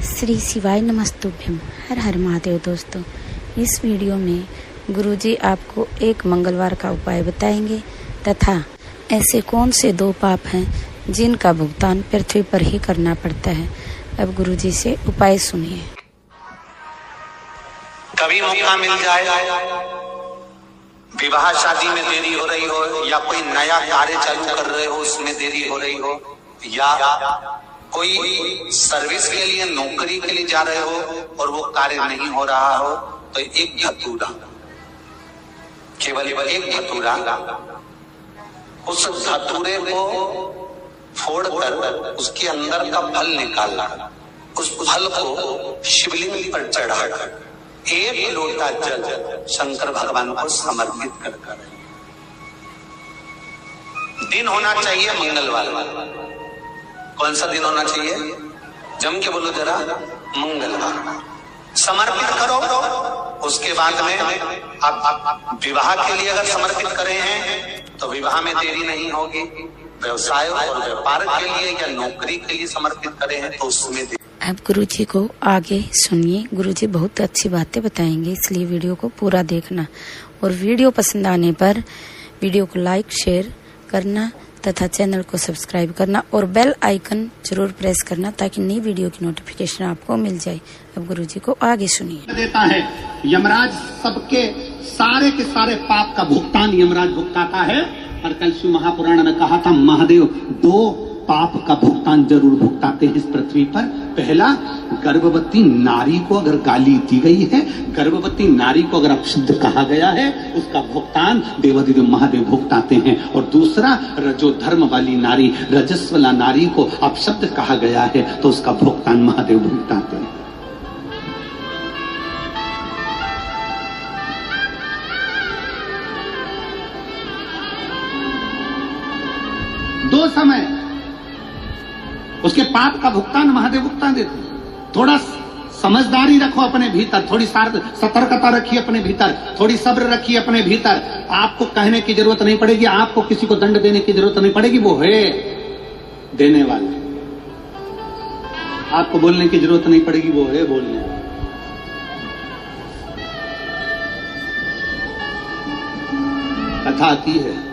श्री शिवाय नमस्तुभ्यम। हर हर महादेव। दोस्तों, इस वीडियो में गुरुजी आपको एक मंगलवार का उपाय बताएंगे तथा ऐसे कौन से 2 पाप हैं जिनका भुगतान पृथ्वी पर ही करना पड़ता है। अब गुरुजी से उपाय सुनिए। कभी मौका मिल जाए, विवाह शादी में देरी हो रही हो, या कोई नया कार्य चालू कर रहे हो उसमें देरी हो रही हो, या कोई सर्विस के लिए नौकरी के लिए जा रहे हो और वो कार्य नहीं हो रहा हो, तो एक धतूरा, केवल एक धतूरा, उस धतूरे को फोड़कर उसके अंदर का फल निकालना, उस फल को शिवलिंग पर चढ़ाकर 1 लोटा जल शंकर भगवान को समर्पित कर दिन होना चाहिए मंगलवार। कौन सा दिन होना चाहिए? जम के बोलो जरा, मंगलवार। समर्पित करो। उसके बाद में आप विवाह के लिए अगर समर्पित करे हैं तो विवाह में देरी नहीं होगी। व्यवसाय और व्यापार के लिए या नौकरी के लिए समर्पित करे हैं तो उसमें अब गुरुजी को आगे सुनिए। गुरुजी बहुत अच्छी बातें बताएंगे, इसलिए वीडियो को पूरा देखना और वीडियो पसंद आने पर वीडियो को लाइक शेयर करना तथा चैनल को सब्सक्राइब करना और बेल आइकन जरूर प्रेस करना ताकि नई वीडियो की नोटिफिकेशन आपको मिल जाए। अब गुरुजी को आगे सुनिए। देता है यमराज, सबके सारे के सारे पाप का भुगतान यमराज भुगताता है। और कल शिव महापुराण में कहा था महादेव 2 पाप का भुगतान जरूर भुगताते हैं इस पृथ्वी पर। पहला, गर्भवती नारी को अगर गाली दी गई है, गर्भवती नारी को अगर अपशब्द कहा गया है, उसका भुगतान देवाधिदेव महादेव भुगताते हैं। और दूसरा, जो धर्म वाली नारी, रजस्वला नारी को अपशब्द कहा गया है तो उसका भुगतान महादेव भुगताते हैं। दो समय उसके पाप का भुगतान महादेव भुगतान देते हैं। थोड़ा समझदारी रखो अपने भीतर, थोड़ी सतर्कता रखिए अपने भीतर, थोड़ी सब्र रखिए अपने भीतर। आपको कहने की जरूरत नहीं पड़ेगी, आपको किसी को दंड देने की जरूरत नहीं पड़ेगी, वो है देने वाले। आपको बोलने की जरूरत नहीं पड़ेगी, वो है बोलने वाला। कथा आती है,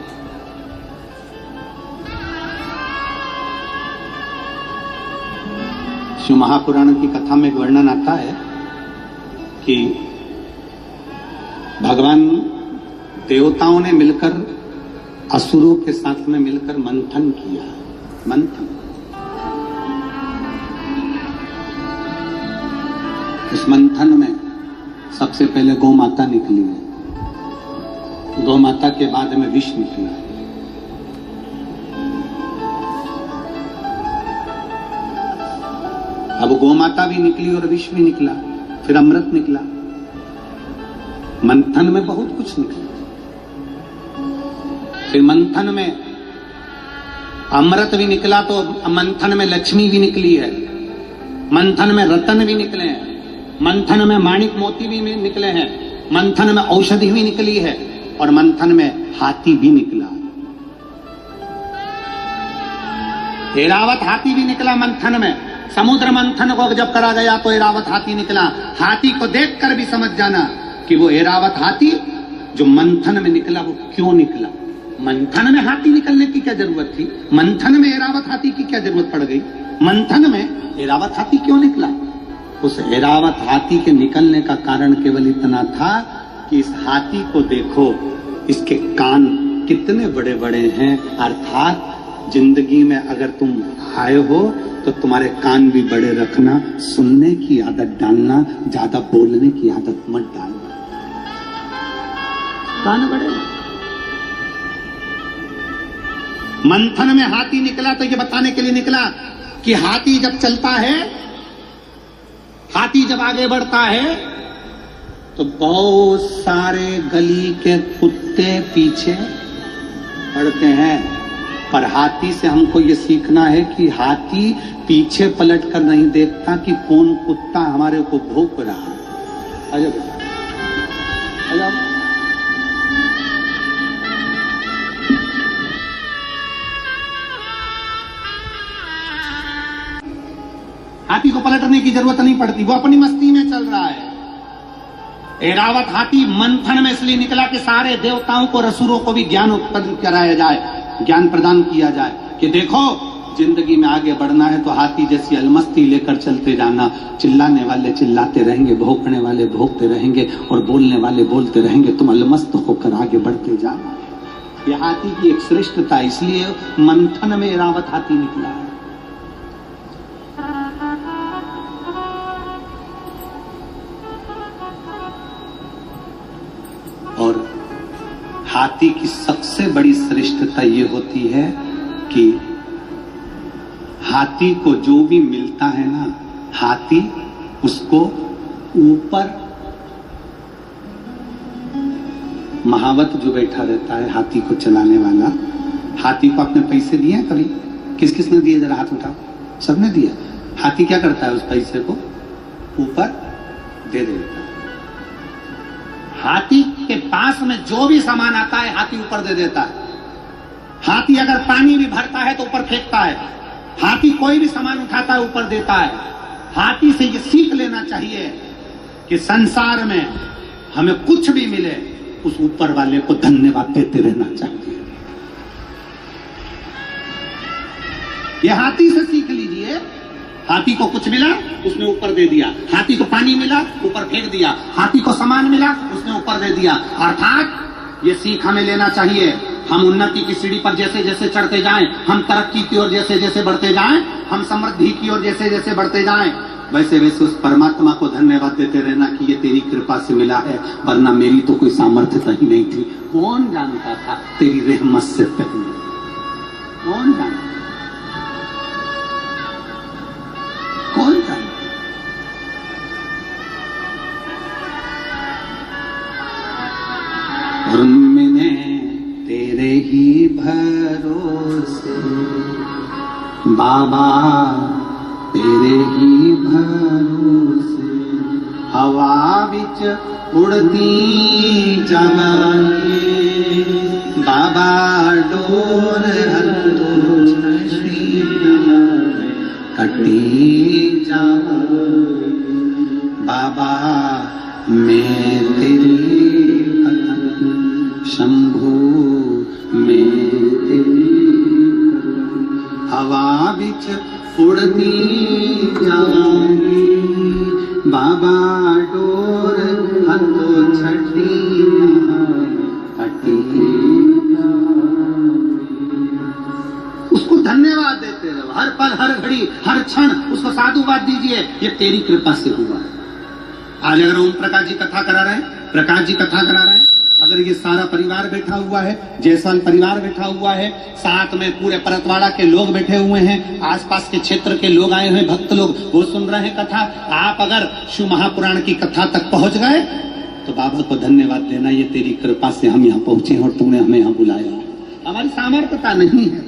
शिव महापुराण की कथा में एक वर्णन आता है कि भगवान देवताओं ने मिलकर असुरों के साथ में मिलकर मंथन किया। मंथन, इस मंथन में सबसे पहले गौ माता निकली है। गौ माता के बाद में विष निकला है। अब गौ माता भी निकली और विष भी निकला, फिर अमृत निकला। मंथन में बहुत कुछ निकला। फिर मंथन में अमृत भी निकला तो मंथन में लक्ष्मी भी निकली है, मंथन में रतन भी निकले हैं, मंथन में माणिक मोती भी निकले हैं, मंथन में औषधि भी निकली है और मंथन में हाथी भी निकला। ऐरावत हाथी भी निकला मंथन में। समुद्र मंथन को जब करा गया तो ऐरावत हाथी निकला। हाथी को देखकर भी समझ जाना कि वो ऐरावत हाथी जो मंथन में निकला वो क्यों निकला। मंथन में हाथी निकलने की क्या जरूरत थी? मंथन में ऐरावत हाथी की क्या जरूरत पड़ गई? मंथन में ऐरावत हाथी क्यों निकला? उस ऐरावत हाथी के निकलने का कारण केवल इतना था कि इस हाथी को देखो, इसके कान कितने बड़े बड़े हैं। अर्थात जिंदगी में अगर तुम आए हो तो तुम्हारे कान भी बड़े रखना, सुनने की आदत डालना, ज्यादा बोलने की आदत मत डालना। कान बड़े। मंथन में हाथी निकला तो ये बताने के लिए निकला कि हाथी जब चलता है, हाथी जब आगे बढ़ता है तो बहुत सारे गली के कुत्ते पीछे पड़ते हैं। पर हाथी से हमको ये सीखना है कि हाथी पीछे पलट कर नहीं देखता कि कौन कुत्ता हमारे को भौंक रहा है। अजब अजब। हाथी को पलटने की जरूरत नहीं पड़ती, वो अपनी मस्ती में चल रहा है। ऐरावत हाथी मंथन में इसलिए निकला कि सारे देवताओं को, रसूलों को भी ज्ञान उत्पन्न कराया जाए, ज्ञान प्रदान किया जाए कि देखो जिंदगी में आगे बढ़ना है तो हाथी जैसी अलमस्ती लेकर चलते जाना। चिल्लाने वाले चिल्लाते रहेंगे, भौंकने वाले भौंकते रहेंगे और बोलने वाले बोलते रहेंगे, तुम अलमस्त होकर आगे बढ़ते जाना। यह हाथी की एक श्रेष्ठता, इसलिए मंथन में ऐरावत हाथी निकला है। और हाथी की सबसे बड़ी श्रेष्ठता ये होती है कि हाथी को जो भी मिलता है ना, हाथी उसको ऊपर, महावत जो बैठा रहता है हाथी को चलाने वाला, हाथी को आपने पैसे दिए कभी? किस किस ने दिए? जरा हाथ उठाओ। सबने दिया। हाथी क्या करता है? उस पैसे को ऊपर दे देता है। हाथी के पास में जो भी सामान आता है हाथी ऊपर दे देता है। हाथी अगर पानी भी भरता है तो ऊपर फेंकता है। हाथी कोई भी सामान उठाता है ऊपर देता है। हाथी से ये सीख लेना चाहिए कि संसार में हमें कुछ भी मिले उस ऊपर वाले को धन्यवाद देते रहना चाहिए। ये हाथी से सीख लीजिए। हाथी को कुछ मिला उसने ऊपर दे दिया, हाथी को पानी मिला ऊपर फेंक दिया, हाथी को सामान मिला उसने ऊपर दे दिया। अर्थात ये सीख हमें लेना चाहिए। हम उन्नति की सीढ़ी पर जैसे जैसे चढ़ते जाएं, हम तरक्की की ओर जैसे जैसे बढ़ते जाएं, हम समृद्धि की ओर जैसे जैसे बढ़ते जाएं, वैसे वैसे उस परमात्मा को धन्यवाद देते रहना कि ये तेरी कृपा से मिला है, वरना मेरी तो कोई सामर्थ्यता ही नहीं थी। कौन जानता था तेरी रहमत से पहले? कौन जानता? कौन जानता? और मैंने तेरे ही भरोसे बाबा, तेरे ही भरोसे हवा विच उड़ती जावांगे बाबा, डोर कटी जावांगे बाबा, मैं तेरी शंभू में हवा बिच उड़ती जाऊंगी बाबा, डोर हथो छठी हटी। उसको धन्यवाद देते रहो हर पल, हर घड़ी, हर क्षण उसको साधुवाद दीजिए, ये तेरी कृपा से हुआ है। आज अगर ओम प्रकाश जी कथा करा रहे हैं, प्रकाश जी कथा करा रहे हैं, अगर ये सारा परिवार बैठा हुआ है, जयसाल परिवार बैठा हुआ है, साथ में पूरे परतवाड़ा के लोग बैठे हुए हैं, आसपास के क्षेत्र के लोग आए हुए हैं, भक्त लोग, वो सुन रहे हैं कथा, आप अगर शिव महापुराण की कथा तक पहुंच गए तो बाबा को धन्यवाद देना, ये तेरी कृपा से हम यहाँ पहुंचे और तुमने हमें यहाँ बुलाया। हमारी सामर्थ्यता नहीं है,